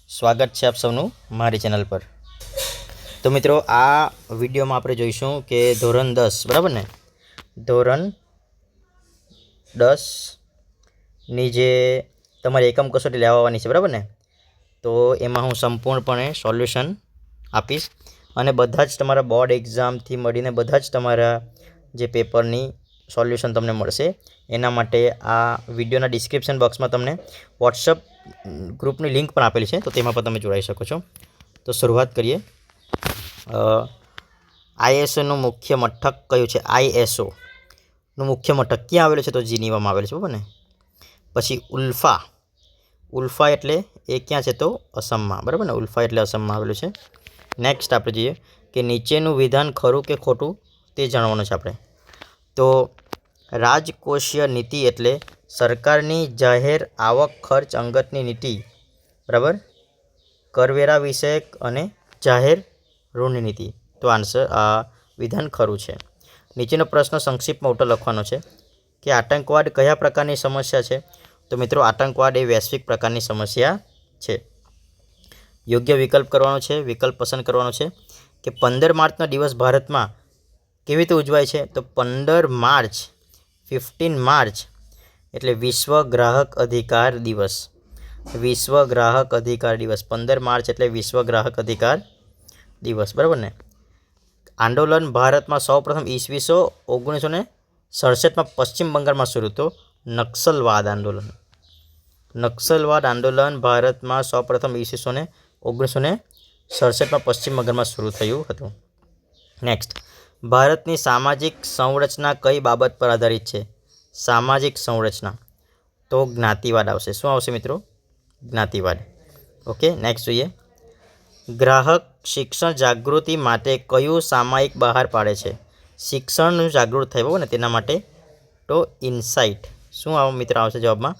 સ્વાગત છે આપ સૌનું મારી ચેનલ પર। તો મિત્રો આ વિડીયોમાં આપણે જોઈશું કે ધોરણ 10 બરાબર ને, ધોરણ 10ની જે તમારી એકમ કસોટી લેવાની છે બરાબર ને, તો એમાં હું સંપૂર્ણપણે સોલ્યુશન આપીશ અને બધા જ તમારા બોર્ડ એક્ઝામથી મળીને બધા જ તમારા જે પેપરની સોલ્યુશન તમને મળશે। એના માટે આ વિડીયોના ડિસ્ક્રિપ્શન બોક્સમાં તમને વોટ્સઅપ ગ્રુપની લિંક પણ આપેલી છે, તો તેમાં પણ તમે જોડાઈ શકો છો। તો શરૂઆત કરીએ। આઈએસઓનું મુખ્ય મથક કયું છે? આઈએસઓનું મુખ્ય મથક ક્યાં આવેલું છે? તો જીનીવામાં આવેલું છે બરાબર ને। પછી ઉલ્ફા એટલે એ ક્યાં છે? તો અસમમાં બરાબર ને, ઉલ્ફા એટલે અસમમાં આવેલું છે। નેક્સ્ટ આપણે જોઈએ કે નીચેનું વિધાન ખરું કે ખોટું તે જાણવાનું છે આપણે। તો રાજકોષીય નીતિ એટલે સરકારની જાહેર આવક ખર્ચ અંગતની નીતિ બરાબર, કરવેરા વિષયક અને જાહેર ઋણની નીતિ। તો આન્સર આ વિધાન ખરું છે। નીચેનો પ્રશ્ન સંક્ષિપ્તમાં ઉત્તર લખવાનો છે કે આતંકવાદ કયા પ્રકારની સમસ્યા છે? તો મિત્રો આતંકવાદ એ વૈશ્વિક પ્રકારની સમસ્યા છે। યોગ્ય વિકલ્પ કરવાનો છે, વિકલ્પ પસંદ કરવાનો છે કે 15 માર્ચનો દિવસ ભારતમાં કેવી રીતે ઉજવાય છે? તો 15 માર્ચ એટલે વિશ્વ ગ્રાહક અધિકાર દિવસ। વિશ્વ ગ્રાહક અધિકાર દિવસ 15 માર્ચ એટલે વિશ્વ ગ્રાહક અધિકાર દિવસ બરાબર ને। આંદોલન ભારતમાં સૌપ્રથમ ઈસવીસો 1967માં પશ્ચિમ બંગાળમાં શરૂ થયું। નક્સલવાદ આંદોલન ભારતમાં સૌપ્રથમ ઈસવીસો 1967માં પશ્ચિમ બંગાળમાં શરૂ થયું હતું। નેક્સ્ટ, ભારતની સામાજિક સંરચના કઈ બાબત પર આધારિત છે? સામાજિક સંરચના તો જ્ઞાતિવાદ આવશે। શું આવશે મિત્રો? જ્ઞાતિવાદ। ઓકે, નેક્સ્ટ જોઈએ, ગ્રાહક શિક્ષણ જાગૃતિ માટે કયું સામાયિક બહાર પાડે છે? શિક્ષણનું જાગૃત થાય બરાબર ને તેના માટે, તો ઇનસાઇટ। શું આવો મિત્ર આવશે જવાબમાં?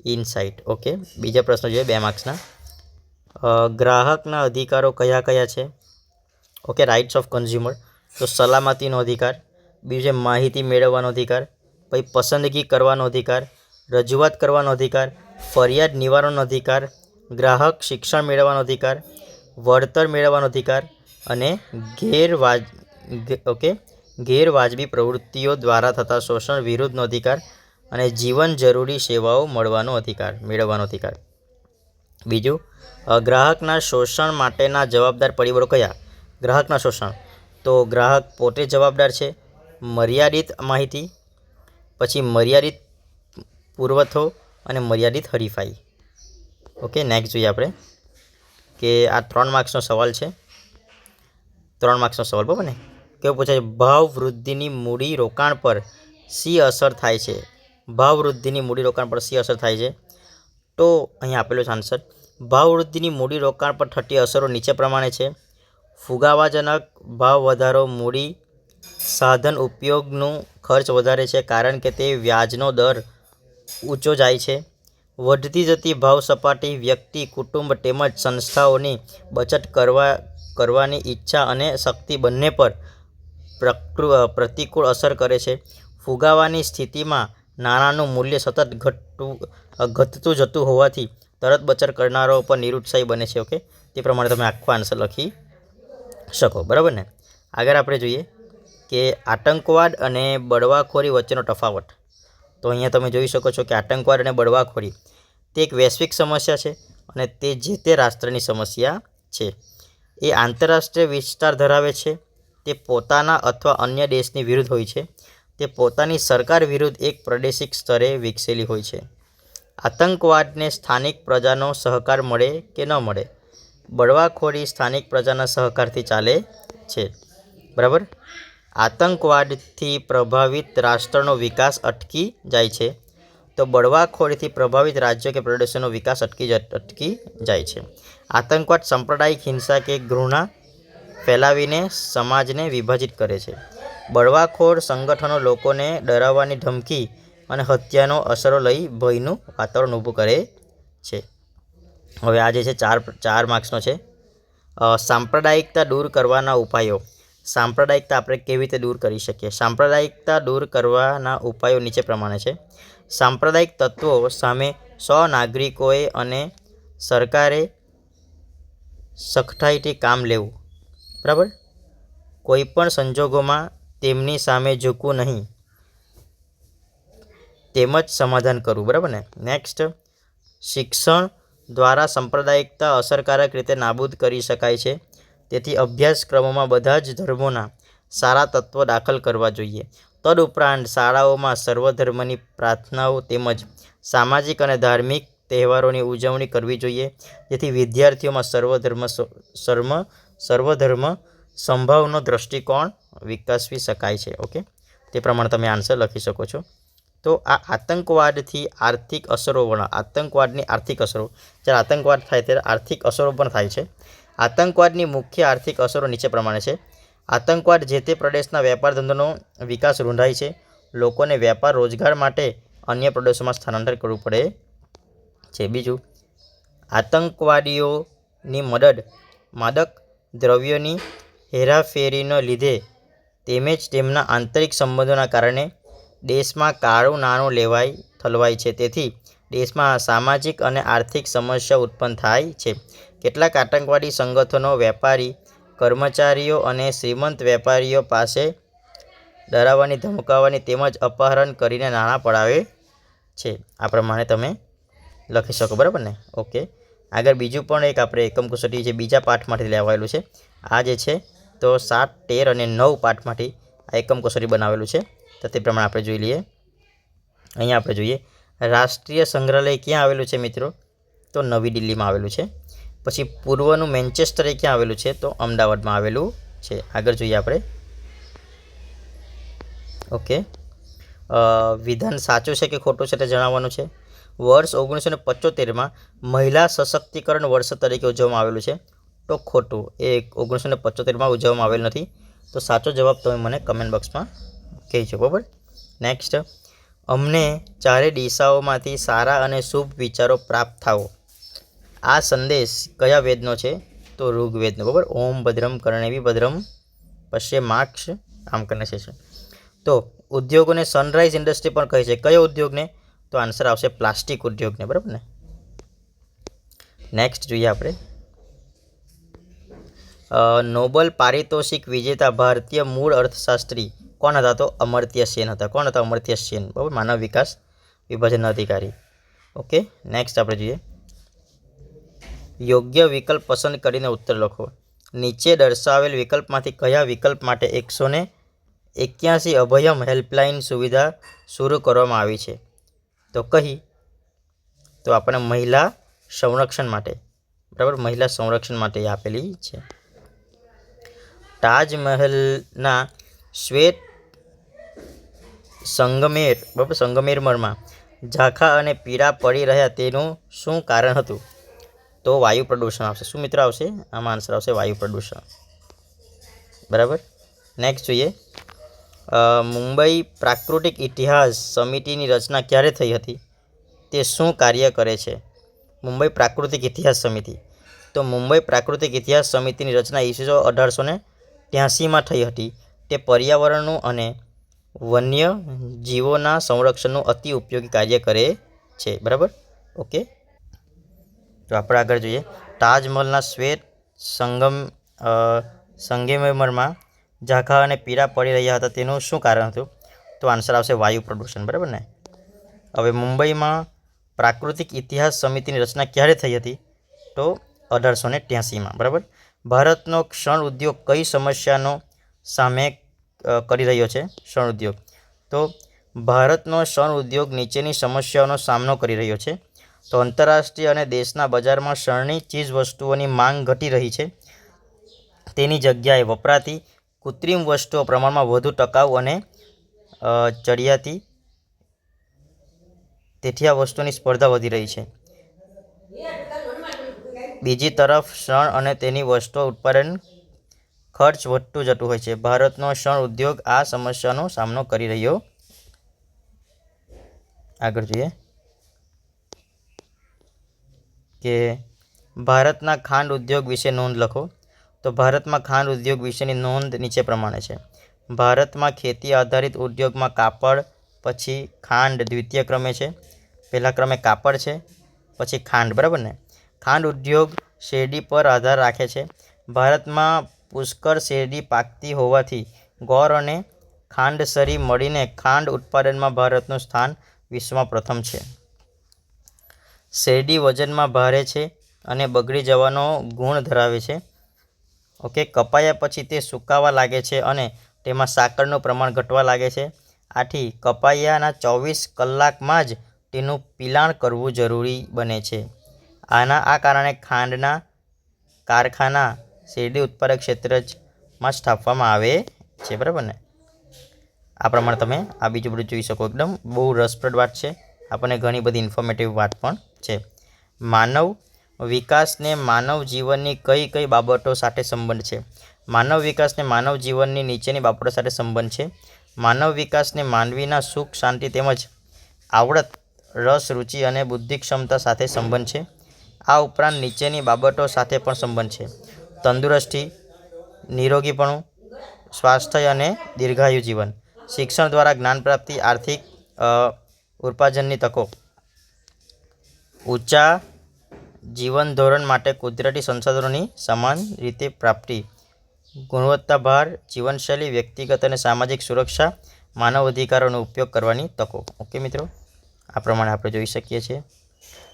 ઇનસાઇટ। ઓકે, બીજા પ્રશ્નો જોઈએ 2 માર્ક્સના। ગ્રાહકના અધિકારો કયા કયા છે? ઓકે, રાઇટ્સ ઓફ કન્ઝ્યુમર તો સલામતીનો અધિકાર, બીજું છે માહિતી મેળવવાનો અધિકાર, પછી પસંદગી કરવાનો અધિકાર, રજૂઆત કરવાનો અધિકાર, ફરિયાદ નિવારણનો અધિકાર, ગ્રાહક શિક્ષણ મેળવવાનો અધિકાર, વળતર મેળવવાનો અધિકાર અને ગેરવાજબી પ્રવૃત્તિઓ દ્વારા થતા શોષણ વિરુદ્ધનો અધિકાર અને જીવન જરૂરી સેવાઓ મેળવવાનો અધિકાર। બીજું, ગ્રાહકના શોષણ માટેના જવાબદાર પરિબળો કયા? ગ્રાહકના શોષણ તો ગ્રાહક પોતે જવાબદાર છે, મર્યાદિત માહિતી, પછી મર્યાદિત પુરવઠો અને મર્યાદિત હરીફાઈ। ઓકે, નેક્સ્ટ જોઈએ આપણે કે આ 3 માર્ક્સનો સવાલ છે। 3 માર્ક્સનો સવાલ બરાબર ને, કેવો પૂછાય? ભાવ વૃદ્ધિની મૂડી રોકાણ પર શી અસર થાય છે? ભાવ વૃદ્ધિની મૂડી રોકાણ પર શી અસર થાય છે? તો અહીંયા આપેલો છે આન્સર, ભાવ વૃદ્ધિની મૂડી રોકાણ પર થતી અસરો નીચે પ્રમાણે છે। ફુગાવાજનક ભાવ વધારો મૂડી સાધન ઉપયોગનું ખર્ચ વધારે છે કારણ કે તે વ્યાજનો દર ઊંચો જાય છે। વધતી જતી ભાવ સપાટી વ્યક્તિ, કુટુંબ તેમજ સંસ્થાઓની બચત કરવાની ઈચ્છા અને શક્તિ બંને પર પ્રતિકૂળ અસર કરે છે। ફુગાવાની સ્થિતિમાં નાણાંનું મૂલ્ય સતત ઘટતું જતું હોવાથી તરત બચત કરનારાઓ પર નિરુત્સાહી બને છે। ઓકે, તે પ્રમાણે તમે આખો આન્સર લખી શકો બરાબર ને। આગળ આપણે જોઈએ કે આતંકવાદ અને બળવાખોરી વચ્ચેનો તફાવત। તો અહીંયા તમે જોઈ શકો છો કે આતંકવાદ અને બળવાખોરી તે એક વૈશ્વિક સમસ્યા છે અને તે જે તે રાષ્ટ્રની સમસ્યા છે। એ આંતરરાષ્ટ્રીય વિસ્તાર ધરાવે છે, તે પોતાના અથવા અન્ય દેશની વિરુદ્ધ હોય છે, તે પોતાની સરકાર વિરુદ્ધ એક પ્રાદેશિક સ્તરે વિકસેલી હોય છે। આતંકવાદને સ્થાનિક પ્રજાનો સહકાર મળે કે ન મળે? બળવાખોરી સ્થાનિક પ્રજાના સહકારથી ચાલે છે બરાબર। આતંકવાદથી પ્રભાવિત રાષ્ટ્રનો વિકાસ અટકી જાય છે, તો બળવાખોરીથી પ્રભાવિત રાજ્યો કે પ્રદેશોનો વિકાસ અટકી જાય છે। આતંકવાદ સાંપ્રદાયિક હિંસા કે ઘૃણા ફેલાવીને સમાજને વિભાજિત કરે છે। બળવાખોર સંગઠનો લોકોને ડરાવવાની ધમકી અને હત્યાનો અસરો લઈ ભયનું વાતાવરણ ઊભું કરે છે। હવે આ જે છે 4 માર્ક્સનો છે। સાંપ્રદાયિકતા દૂર કરવાના ઉપાયો। સાંપ્રદાયિકતા આપણે કેવી રીતે દૂર કરી શકીએ? સાંપ્રદાયિકતા દૂર કરવાના ઉપાયો નીચે પ્રમાણે છે। સાંપ્રદાયિક તત્વો સામે સૌ નાગરિકોએ અને સરકારે સખતાઈથી કામ લેવું, બરાબર, કોઈ પણ સંજોગોમાં તેમની સામે ઝૂકવું નહીં, તેમજ સમાધાન કરવું, બરાબર ને. નેક્સ્ટ, શિક્ષણ દ્વારા સાંપ્રદાયિકતા અસરકારક રીતે નાબૂદ કરી શકાય છે, તેથી અભ્યાસક્રમોમાં બધા જ ધર્મોના સારા તત્વો દાખલ કરવા જોઈએ. તદુપરાંત શાળાઓમાં સર્વધર્મની પ્રાર્થનાઓ તેમજ સામાજિક અને ધાર્મિક તહેવારોની ઉજવણી કરવી જોઈએ, જેથી વિદ્યાર્થીઓમાં સર્વધર્મ સંભાવનો દૃષ્ટિકોણ વિકસાવી શકાય છે. ઓકે, તે પ્રમાણે તમે આન્સર લખી શકો છો. તો આ આતંકવાદથી આર્થિક અસરો, આતંકવાદની આર્થિક અસરો, જ્યારે આતંકવાદ થાય ત્યારે આર્થિક અસરો પણ થાય છે. આતંકવાદની મુખ્ય આર્થિક અસરો નીચે પ્રમાણે છે. આતંકવાદ જે તે પ્રદેશના વેપાર ધંધોનો વિકાસ રૂંધાય છે. લોકોને વ્યાપાર રોજગાર માટે અન્ય પ્રદેશોમાં સ્થળાંતર કરવું પડે છે. બીજું, આતંકવાદીઓની મદદ માદક દ્રવ્યોની હેરાફેરીને લીધે તેમજ તેમના આંતરિક સંબંધોના કારણે દેશમાં કાળું નાણું ઠલવાય છે, તેથી દેશમાં સામાજિક અને આર્થિક સમસ્યાઓ ઉત્પન્ન થાય છે. કેટલાક આતંકવાદી સંગઠનો વેપારી કર્મચારીઓ અને શ્રીમંત વેપારીઓ પાસે ડરાવવાની, ધમકાવવાની તેમજ અપહરણ કરીને નાણાં પડાવે છે. આ પ્રમાણે તમે લખી શકો, બરાબર ને. ઓકે, આગળ બીજું પણ એક આપણે એકમ કસોટી જે બીજા પાઠમાંથી લેવાયેલું છે. આ જે છે તો 7, 13 અને 9 પાઠમાંથી આ એકમ કસોટી બનાવેલું છે. તો તે પ્રમાણે આપણે જોઈ લઈએ. અહીંયા આપણે જોઈએ રાષ્ટ્રીય સંગ્રહાલય ક્યાં આવેલું છે મિત્રો? તો નવી દિલ્હીમાં આવેલું છે. પછી પૂર્વનું મેન્ચેસ્ટર એ ક્યાં આવેલું છે? તો અમદાવાદમાં આવેલું છે. આગળ જોઈએ આપણે. ઓકે, વિધાન સાચું છે કે ખોટું છે તે જણાવવાનું છે. વર્ષ 1975માં મહિલા સશક્તિકરણ વર્ષ તરીકે ઉજવવામાં આવેલું છે. તો ખોટું, એ 1975માં ઉજવવામાં આવેલ નથી. તો સાચો જવાબ તમે મને કમેન્ટ બોક્સમાં કહેજો, બરાબર. નેક્સ્ટ, અમને ચારે દિશાઓમાંથી સારા અને શુભ વિચારો પ્રાપ્ત થાઓ. આ સંદેશ કયા વેદનો છે? તો ઋગ્વેદનો, બરાબર. ઓમ ભદ્રમ કર્ણેવી ભદ્રમ પશ્યેમાક્ષ આમ કરીને છે. તો ઉદ્યોગોને સનરાઈઝ ઇન્ડસ્ટ્રી પણ કહે છે. કયો ઉદ્યોગને? તો આન્સર આવશે પ્લાસ્ટિક ઉદ્યોગને, બરાબર ને. નેક્સ્ટ જોઈએ આપણે. નોબેલ પારિતોષિક વિજેતા ભારતીય મૂળ અર્થશાસ્ત્રી કોણ હતા? તો અમર્ત્ય સેન હતા. કોણ હતા? અમર્ત્ય સેન, બરાબર, માનવ વિકાસ વિભાજનના અધિકારી. ઓકે, નેક્સ્ટ આપણે જોઈએ. યોગ્ય વિકલ્પ પસંદ કરીને ઉત્તર લખો. નીચે દર્શાવેલ વિકલ્પમાંથી કયા વિકલ્પ માટે 181 અભયમ હેલ્પલાઇન સુવિધા શરૂ કરવામાં આવી છે? તો કહી, તો આપણે મહિલા સંરક્ષણ માટે, બરાબર, મહિલા સંરક્ષણ માટે આપેલી છે. તાજમહેલના શ્વેત સંગમેરમાં ઝાંખા અને પીળા પડી રહ્યા તેનું શું કારણ હતું? તો વાયુ પ્રદૂષણ આવશે. શું મિત્ર આવશે? આમાં આન્સર આવશે વાયુ પ્રદૂષણ, બરાબર. નેક્સ્ટ જોઈએ. મુંબઈ પ્રાકૃતિક ઇતિહાસ સમિતિની રચના ક્યારે થઈ હતી? તે શું કાર્ય કરે છે? મુંબઈ પ્રાકૃતિક ઇતિહાસ સમિતિ. તો મુંબઈ પ્રાકૃતિક ઇતિહાસ સમિતિની રચના ઈસવીસન 1883માં થઈ હતી. તે પર્યાવરણનું અને વન્ય જીવોના સંરક્ષણનું અતિ ઉપયોગી કાર્ય કરે છે, બરાબર. ઓકે, તો આપણે આગળ જોઈએ. તાજમહલના શ્વેત સંગમેરમાં ઝાંખા અને પીળા પડી રહ્યા હતા તેનું શું કારણ હતું? તો આન્સર આવશે વાયુ પ્રદૂષણ, બરાબર ને. હવે મુંબઈમાં પ્રાકૃતિક ઇતિહાસ સમિતિની રચના ક્યારે થઈ હતી? તો 1883માં, બરાબર. ભારતનો શણ ઉદ્યોગ કઈ સમસ્યાનો સામે કરી રહ્યો છે? શણ ઉદ્યોગ. તો ભારતનો શણ ઉદ્યોગ નીચેની સમસ્યાઓનો સામનો કરી રહ્યો છે. તો આંતરરાષ્ટ્રીય અને દેશના બજારમાં શણની ચીજ વસ્તુઓની માંગ ઘટી રહી છે. તેની જગ્યાએ વપરાતી કૃત્રિમ વસ્તુઓ પ્રમાણમાં વધુ ટકાઉ અને ચડિયાતી, તેથી આ વસ્તુની સ્પર્ધા વધી રહી છે. બીજી તરફ શણ અને તેની વસ્તુઓ ઉત્પાદન ખર્ચ વધતું જતું હોય છે. ભારતનો શણ ઉદ્યોગ આ સમસ્યાનો સામનો કરી રહ્યો. આગળ જોઈએ કે ભારતના ખાંડ ઉદ્યોગ વિશે નોંધ લખો. તો ભારતમાં ખાંડ ઉદ્યોગ વિશેની નોંધ નીચે પ્રમાણે છે. ભારતમાં ખેતી આધારિત ઉદ્યોગમાં કાપડ, પછી ખાંડ દ્વિતીય ક્રમે છે. પહેલા ક્રમે કાપડ છે, પછી ખાંડ, બરાબર ને. ખાંડ ઉદ્યોગ શેરડી પર આધાર રાખે છે. ભારતમાં પુષ્કળ શેરડી પાકતી હોવાથી ગોળ અને ખાંડસરી મળીને ખાંડ ઉત્પાદનમાં ભારતનું સ્થાન વિશ્વમાં પ્રથમ છે. શેરડી વજનમાં ભારે છે અને બગડી જવાનો ગુણ ધરાવે છે. ઓકે, કપાયા પછી તે સુકાવા લાગે છે અને તેમાં સાકરનું પ્રમાણ ઘટવા લાગે છે. આથી કપાયાના 24 કલાકમાં જ તેનું પિલાણ કરવું જરૂરી બને છે. આ કારણે ખાંડના કારખાના શેરડી ઉત્પાદક ક્ષેત્રમાં સ્થાપવામાં આવે છે. બરાબર ને? આ પ્રમાણે તમે આ બીજું બધું જોઈ શકો. એકદમ બહુ રસપ્રદ વાત છે. આપણને ઘણી બધી ઇન્ફોર્મેટિવ વાત પણ છે. માનવ વિકાસને માનવ જીવનની કઈ કઈ બાબતો સાથે સંબંધ છે? માનવ વિકાસને માનવ જીવનની નીચેની બાબતો સાથે સંબંધ છે. માનવ વિકાસને માનવીના સુખ શાંતિ તેમજ આવડત, રસ, રુચિ અને બુદ્ધિ ક્ષમતા સાથે સંબંધ છે. આ ઉપરાંત નીચેની બાબતો સાથે પણ સંબંધ છે: તંદુરસ્તી, નિરોગીપણું, સ્વાસ્થ્ય અને દીર્ઘાયુ જીવન, શિક્ષણ દ્વારા જ્ઞાન પ્રાપ્તિ, આર્થિક ઉપાર્જનની તકો, ઊંચા જીવન ધોરણ માટે કુદરતી સંસાધનોની સમાન રીતે પ્રાપ્તિ, ગુણવત્તાભાર જીવનશૈલી, વ્યક્તિગત અને સામાજિક સુરક્ષા, માનવ અધિકારોનો ઉપયોગ કરવાની તકો. ઓકે મિત્રો, આ પ્રમાણે આપણે જોઈ શકીએ છીએ.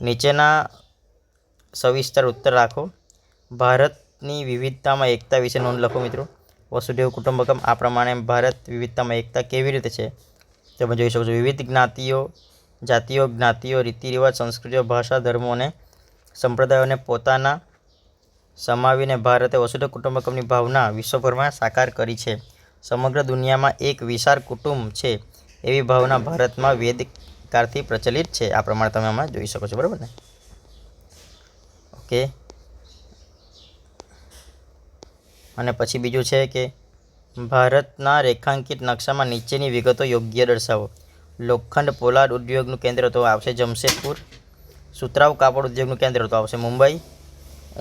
નીચેના સવિસ્તર ઉત્તર રાખો. ભારતની વિવિધતામાં એકતા વિશે નોંધ લખો મિત્રો. વસુધૈવ કુટુંબકમ. આ પ્રમાણે ભારત વિવિધતામાં એકતા કેવી રીતે છે તમે જોઈ શકો છો. વિવિધ જાતિઓ, જ્ઞાતિઓ, રીતિરિવાજ, સંસ્કૃતિઓ, ભાષા, ધર્મો અને સંપ્રદાયોને પોતાના સમાવીને ભારતે વસુધૈવ કુટુંબકમની ભાવના વિશ્વભરમાં સાકાર કરી છે. સમગ્ર દુનિયામાં એક વિશાળ કુટુંબ છે એવી ભાવના ભારતમાં વેદકાળથી પ્રચલિત છે. આ પ્રમાણે તમે આમાં જોઈ શકો છો. બરાબર ને? ઓકે, અને પછી બીજું છે કે ભારતના રેખાંકિત નકશામાં નીચેની વિગતો યોગ્ય દર્શાવો. લોખંડ પોલાદ ઉદ્યોગનું કેન્દ્ર તો આવશે જમશેદપુર. સુતરાઉ કાપડ ઉદ્યોગનું કેન્દ્ર તો આવશે મુંબઈ.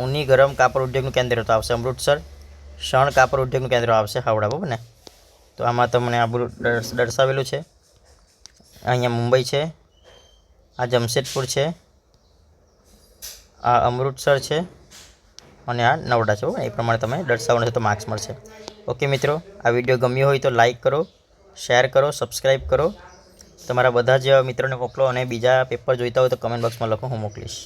ઊની ગરમ કાપડ ઉદ્યોગનું કેન્દ્ર તો આવશે અમૃતસર. શણ કાપડ ઉદ્યોગનું કેન્દ્ર આવશે હાવડા. બરાબર ને? તો આમાં તમને આ બધું દર્શાવેલું છે. અહીંયા મુંબઈ છે, આ જમશેદપુર છે, આ અમૃતસર છે અને આ નવડા છે. એ પ્રમાણે તમે દર્શાવવાનું છે તો માર્ક્સ મળશે. ઓકે મિત્રો, આ વિડીયો ગમ્યો હોય તો લાઇક કરો, શેર કરો, સબસ્ક્રાઈબ કરો. તમારા બધા જ મિત્રોને મોકલો અને બીજા પેપર જોઈતા હોય તો કમેન્ટ બોક્સમાં લખો, હું મોકલીશ.